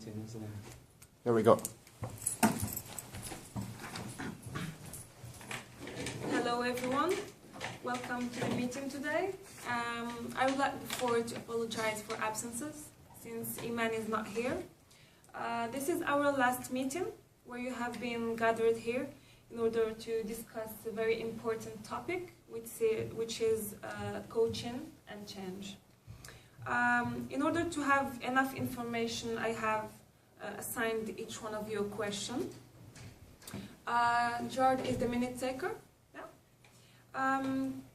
meeting, isn't it? Here we go. Hello everyone, welcome to the meeting today. I would like before to apologize for absences since Iman is not here. This is our last meeting where you have been gathered here in order to discuss a very important topic which is coaching and change. In order to have enough information, I have assigned each one of you a question. Gerard is the minute taker. Yeah?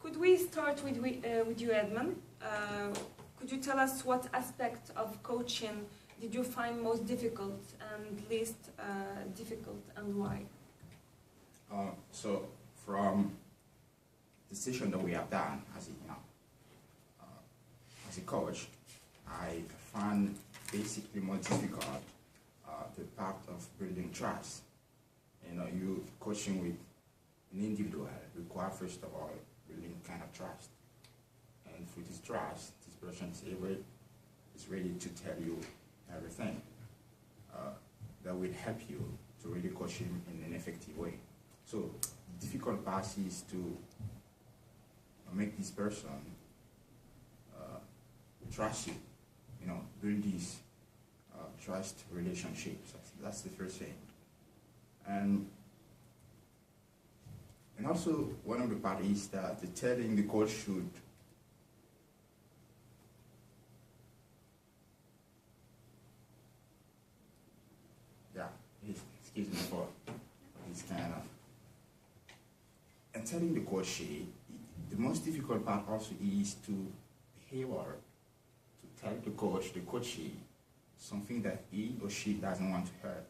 Could we start with you, Edmund? Could you tell us what aspect of coaching did you find most difficult and least difficult, and why? So from the session that we have done as a coach, I found basically more difficult the part of building trust. You coaching with an individual require first of all building kind of trust, and through this trust, this person is ready to tell you everything that will help you to really coach him in an effective way. So the difficult part is to make this person trust you, build this trust relationships. That's the first thing. And also one of the part is that the telling the coach should excuse me for this kind of, and telling the coach, the most difficult part also is to behavior, to tell the coachee, something that he or she doesn't want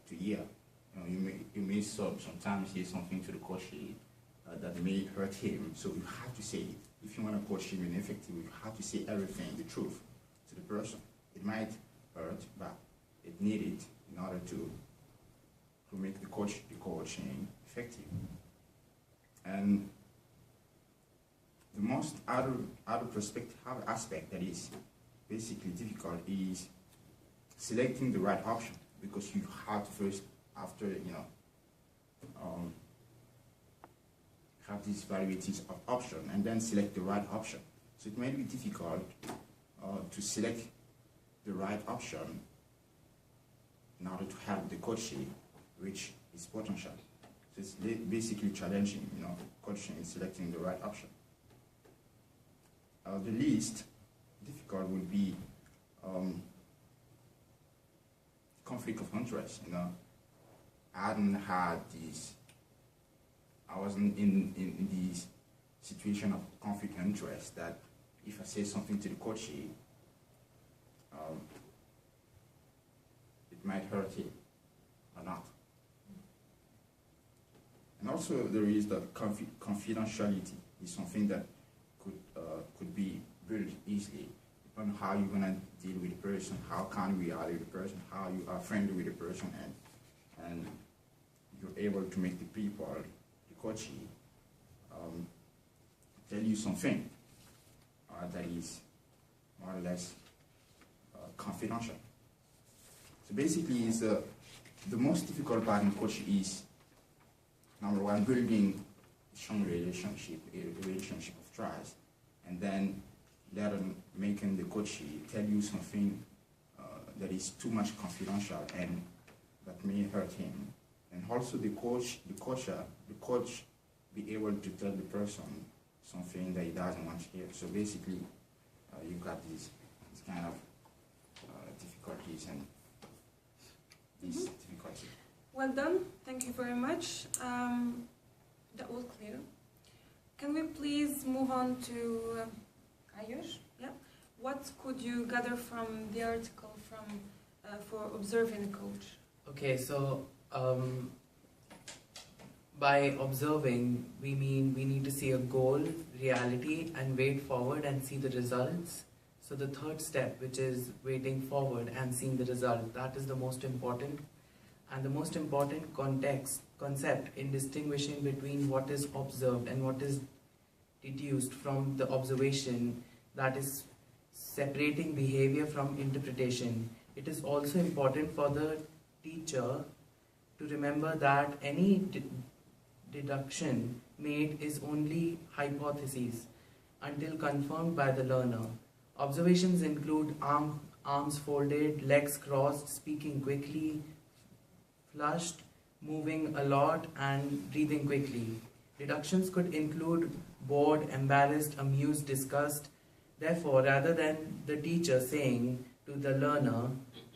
to hear. You may sometimes say something to the coachee that may hurt him, so you have to say it. If you want to coach him in effective, you have to say everything, the truth, to the person. It might hurt, but it needed in order to make the coaching effective. And the most other aspect that is basically difficult is selecting the right option, because you have to first, after have these varieties of option and then select the right option. So it may be difficult to select the right option in order to help the coachee reach his potential. So it's basically challenging, coaching in selecting the right option. The least difficult would be conflict of interest. I wasn't in this situation of conflict of interest that if I say something to the coachee, it might hurt him or not. And also there is the confidentiality is something that could be built easily on how you're gonna deal with the person, how can you are with the person, how you are friendly with the person, and you're able to make the people, the coachee, tell you something that is more or less confidential. So basically, is the most difficult part in coaching is, number one, building a strong relationship, a relationship of trust, and then later making the coachee tell you something that is too much confidential and that may hurt him. And also the coach be able to tell the person something that he doesn't want to hear. So basically, you got this kind of difficulties and this difficulty. Well done, thank you very much. That was clear. Can we please move on to Ayush? Yeah. What could you gather from the article for observing a coach? Okay, so by observing, we mean we need to see a goal, reality, and wait forward and see the results. So the third step, which is waiting forward and seeing the result, that is the most important. And the most important concept in distinguishing between what is observed and what is deduced from the observation, that is separating behavior from interpretation, it is also important for the teacher to remember that any deduction made is only hypotheses until confirmed by the learner. Observations include arms folded, legs crossed, speaking quickly, flushed, moving a lot, and breathing quickly. Deductions could include bored, embarrassed, amused, disgust. Therefore, rather than the teacher saying to the learner,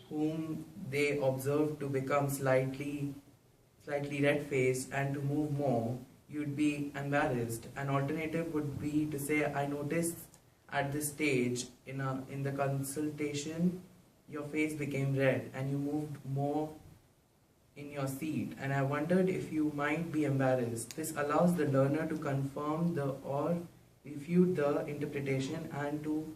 whom they observe to become slightly red-faced and to move more, you'd be embarrassed. An alternative would be to say, I noticed at this stage in the consultation, your face became red and you moved more in your seat, and I wondered if you might be embarrassed. This allows the learner to confirm or refute the interpretation and to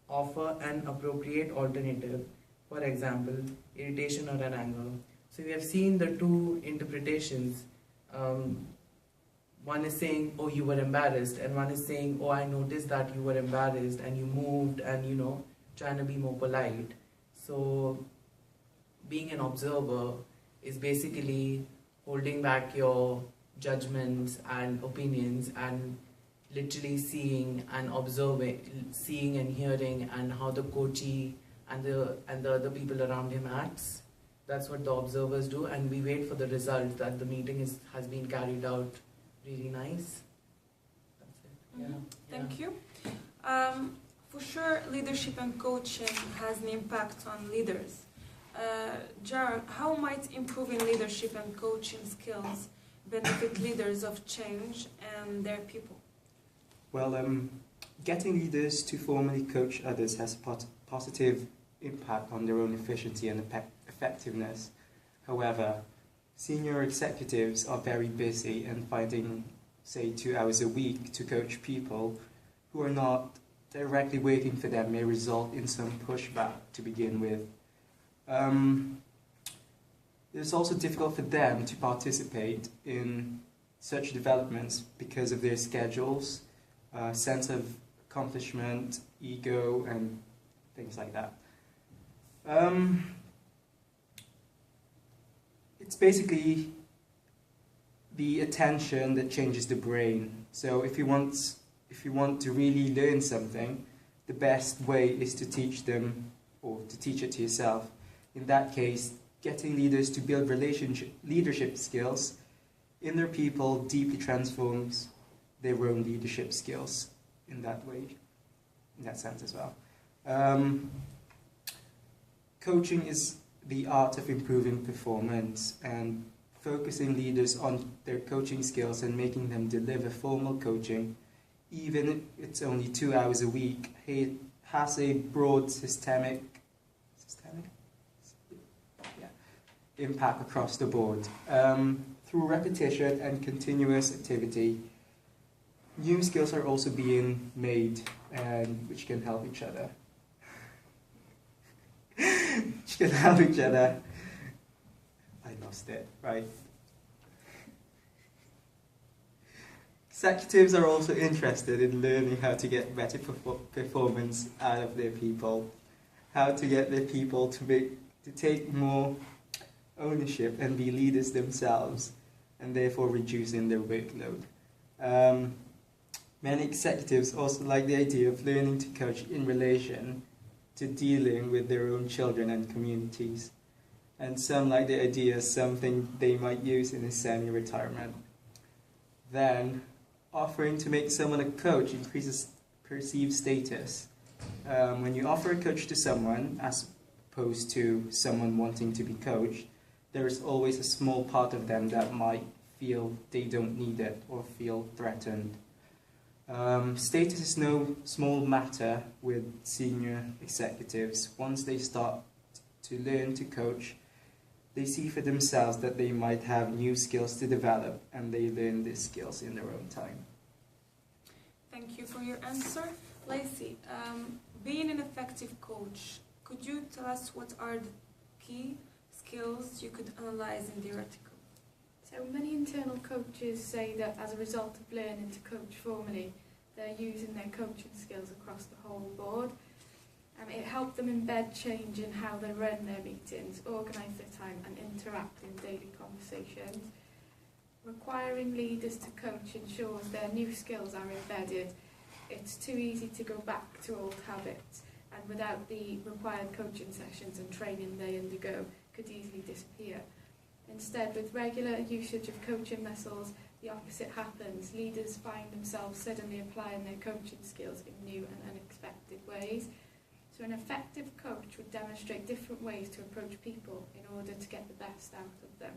offer an appropriate alternative, for example, irritation or an anger. So we have seen the two interpretations. One is saying, oh, you were embarrassed, and one is saying, oh, I noticed that you were embarrassed and you moved and, trying to be more polite. So being an observer is basically holding back your judgments and opinions and literally seeing and observing, seeing and hearing, and how the coachee and the other people around him acts. That's what the observers do, and we wait for the result that the meeting has been carried out really nice. That's it. Yeah. Thank you. For sure, leadership and coaching has an impact on leaders. Jar, how might improving leadership and coaching skills benefit leaders of change and their people? Well, getting leaders to formally coach others has a positive impact on their own efficiency and effectiveness. However, senior executives are very busy, and finding, say, 2 hours a week to coach people who are not directly waiting for them may result in some pushback to begin with. It's also difficult for them to participate in such developments because of their schedules, sense of accomplishment, ego, and things like that. It's basically the attention that changes the brain. So if you want to really learn something, the best way is to teach them or to teach it to yourself. In that case, getting leaders to build leadership skills in their people deeply transforms their own leadership skills in that way, in that sense as well. Coaching is the art of improving performance, and focusing leaders on their coaching skills and making them deliver formal coaching, even if it's only 2 hours a week, has a broad systemic impact across the board. Through repetition and continuous activity, new skills are also being made, which can help each other. I lost it, right? Executives are also interested in learning how to get better performance out of their people, how to get their people to take more ownership and be leaders themselves, and therefore reducing their workload. Many executives also like the idea of learning to coach in relation to dealing with their own children and communities. And some like the idea of something they might use in a semi-retirement. Then, offering to make someone a coach increases perceived status. When you offer a coach to someone, as opposed to someone wanting to be coached, there is always a small part of them that might feel they don't need it or feel threatened. Status is no small matter with senior executives. Once they start to learn to coach, they see for themselves that they might have new skills to develop, and they learn these skills in their own time. Thank you for your answer. Lacey, being an effective coach, could you tell us what are the key skills you could analyze in the article? So many internal coaches say that as a result of learning to coach formally, they're using their coaching skills across the whole board. It helped them embed change in how they run their meetings, organise their time and interact in daily conversations. Requiring leaders to coach ensures their new skills are embedded. It's too easy to go back to old habits, and without the required coaching sessions and training they undergo, could easily disappear. Instead, with regular usage of coaching muscles, the opposite happens. Leaders find themselves suddenly applying their coaching skills in new and unexpected ways. So an effective coach would demonstrate different ways to approach people in order to get the best out of them.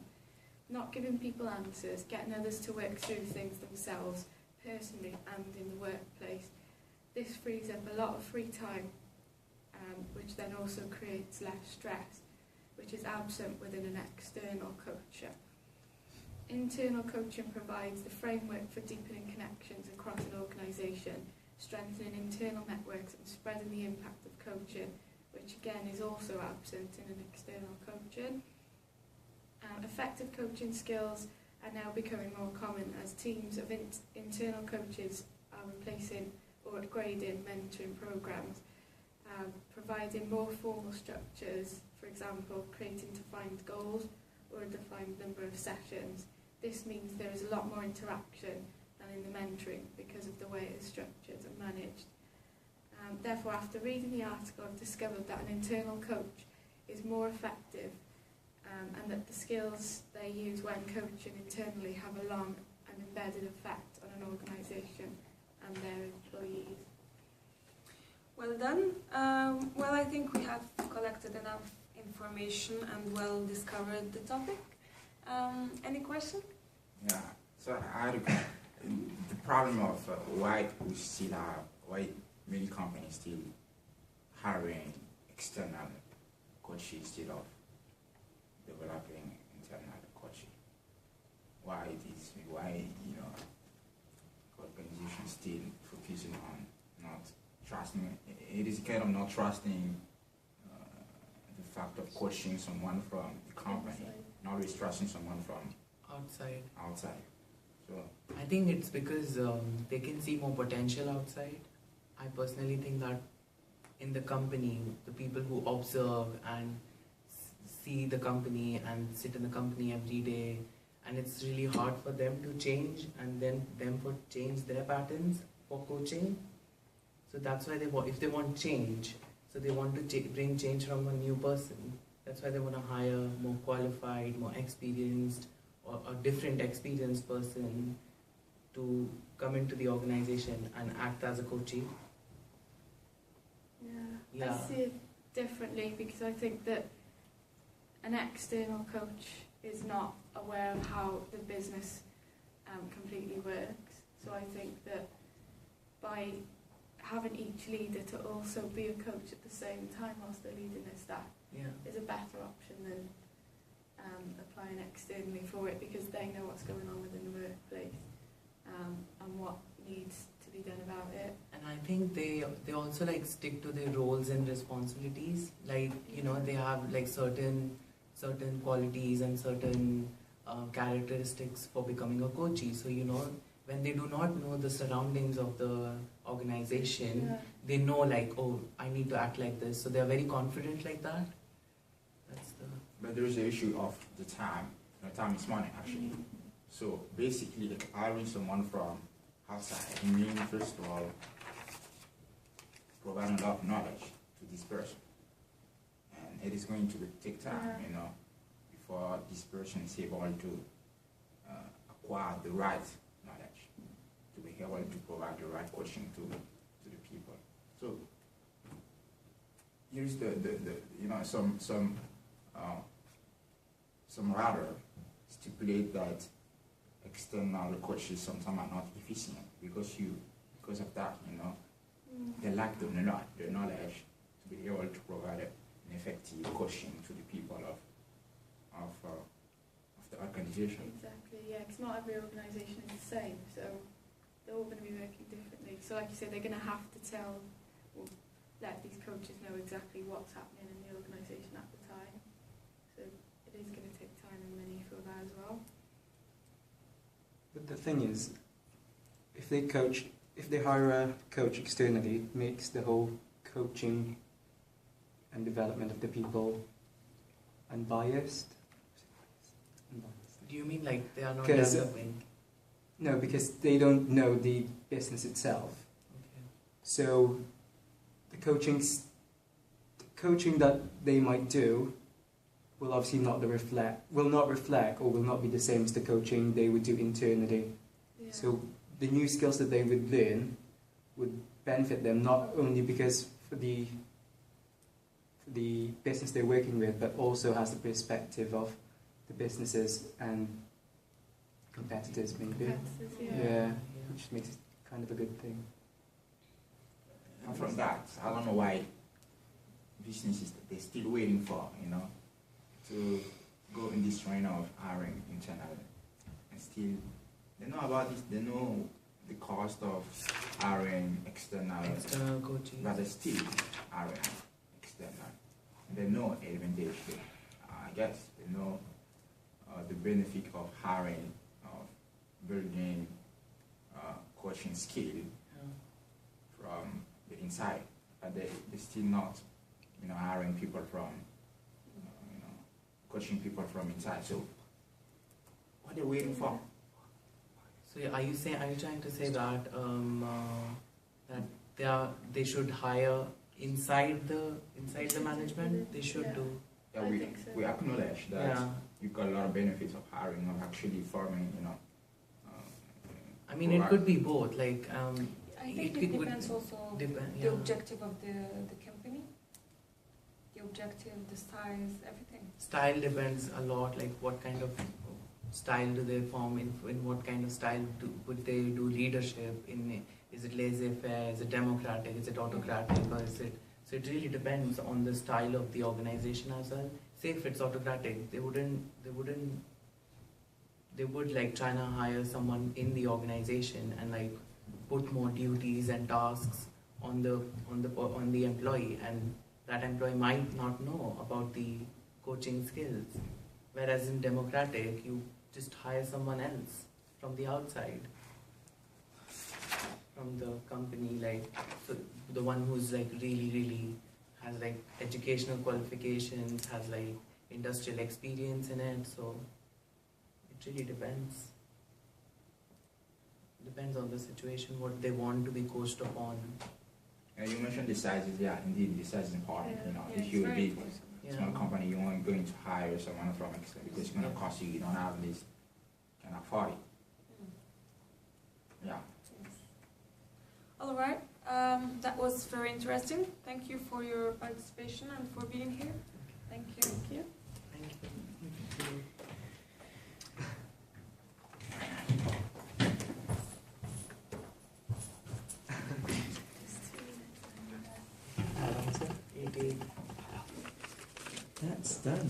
Not giving people answers, getting others to work through things themselves, personally and in the workplace. This frees up a lot of free time, which then also creates less stress, which is absent within an external coacher. Internal coaching provides the framework for deepening connections across an organisation, strengthening internal networks and spreading the impact of coaching, which again is also absent in an external coaching. Effective coaching skills are now becoming more common as teams of internal coaches are replacing or upgrading mentoring programs, providing more formal structures, for example, creating defined goals or a defined number of sessions. This means there is a lot more interaction than in the mentoring because of the way it is structured and managed. Therefore, after reading the article, I've discovered that an internal coach is more effective and that the skills they use when coaching internally have a long and embedded effect on an organisation and their employees. Well done. Well, I think we have collected enough information and well discovered the topic. Any question? Yeah. So I had the problem of why we still have, why many companies still hiring external coaches instead of developing internal coaching. Why organizations still focusing on not trusting. It is kind of not trusting the fact of coaching someone from the company, not always trusting someone from outside. So I think it's because they can see more potential outside. I personally think that in the company, the people who observe and see the company and sit in the company every day, and it's really hard for them to change and then them for change their patterns for coaching. So that's why if they want change, so they want to bring change from a new person. That's why they want to hire more qualified, more experienced, or a different experienced person to come into the organization and act as a coachee. Yeah, I see it differently because I think that an external coach is not aware of how the business completely works. So I think that by having each leader to also be a coach at the same time whilst they're leading their staff is a better option than applying externally for it, because they know what's going on within the workplace and what needs to be done about it. And I think they also like stick to their roles and responsibilities. Like, you know, they have like certain qualities and certain characteristics for becoming a coachee. So, you know, when they do not know the surroundings of the organization, they know like, oh, I need to act like this. So they are very confident like that. But there is the issue of the time. Time is money, actually. So basically, like, hiring someone from outside means, first of all, providing a lot of knowledge to this person. And it is going to take time, you know, before this person is able to acquire the right knowledge, to be able to provide the right coaching to the people. So here's the you know, some rather stipulate that external coaches sometimes are not efficient because of that, you know. They lack the knowledge to be able to provide an effective coaching to the people of the organization. Exactly, yeah, because not every organisation is the same, so they're all going to be working differently. So like you said, they're going to have to let these coaches know exactly what's happening in the organisation at the time. So it is going to take time and money for that as well. But the thing is, if they hire a coach externally, it makes the whole coaching and development of the people unbiased. Do you mean like they are not 'Cause, developing? No, because they don't know the business itself. Okay. So the coaching that they might do will obviously not reflect or will not be the same as the coaching they would do internally. Yeah. So the new skills that they would learn would benefit them not only because for the business they're working with, but also has the perspective of the businesses and competitors maybe. Competitors, Yeah, which makes it kind of a good thing. And from that, I don't know why businesses, they're still waiting for, to go in this train of hiring internally. And still, they know about this, they know the cost of hiring External coaching. but they still hiring external. And they know advantage there. I guess they know the benefit of hiring, of building coaching skill from the inside, but they still not, hiring people from, coaching people from inside. So, what are they waiting for? So are you trying to say that that they should hire inside the management? They should Yeah. do. Yeah, I we, think so. we acknowledge that Yeah. you've got a lot of benefits of hiring, of actually forming, I mean, it could be both. Like I think It it would depends also depend. the Yeah. objective of the company, the objective, the size, everything. Style depends a lot. Like what kind of style do they form? In what kind of style would they do leadership? Is it laissez-faire? Is it democratic? Is it autocratic? Or is it? So it really depends on the style of the organization as well. Say if it's autocratic, they would like try to hire someone in the organization and like put more duties and tasks on the employee, and that employee might not know about the coaching skills. Whereas in democratic, you just hire someone else from the outside, from the company, like so the one who's like really has like educational qualifications, has like industrial experience in it. So it really depends. Depends on the situation, what they want to be coached upon. you mentioned the sizes. Yeah, indeed, the size is important. Yeah, If it's you're very big, important. small company, you aren't going to hire someone from external because it's going to Yeah. cost you. You don't have this, can afford it. Yeah. All right, that was very interesting. Thank you for your participation and for being here. Thank you. Thank you. Thank you. That's done.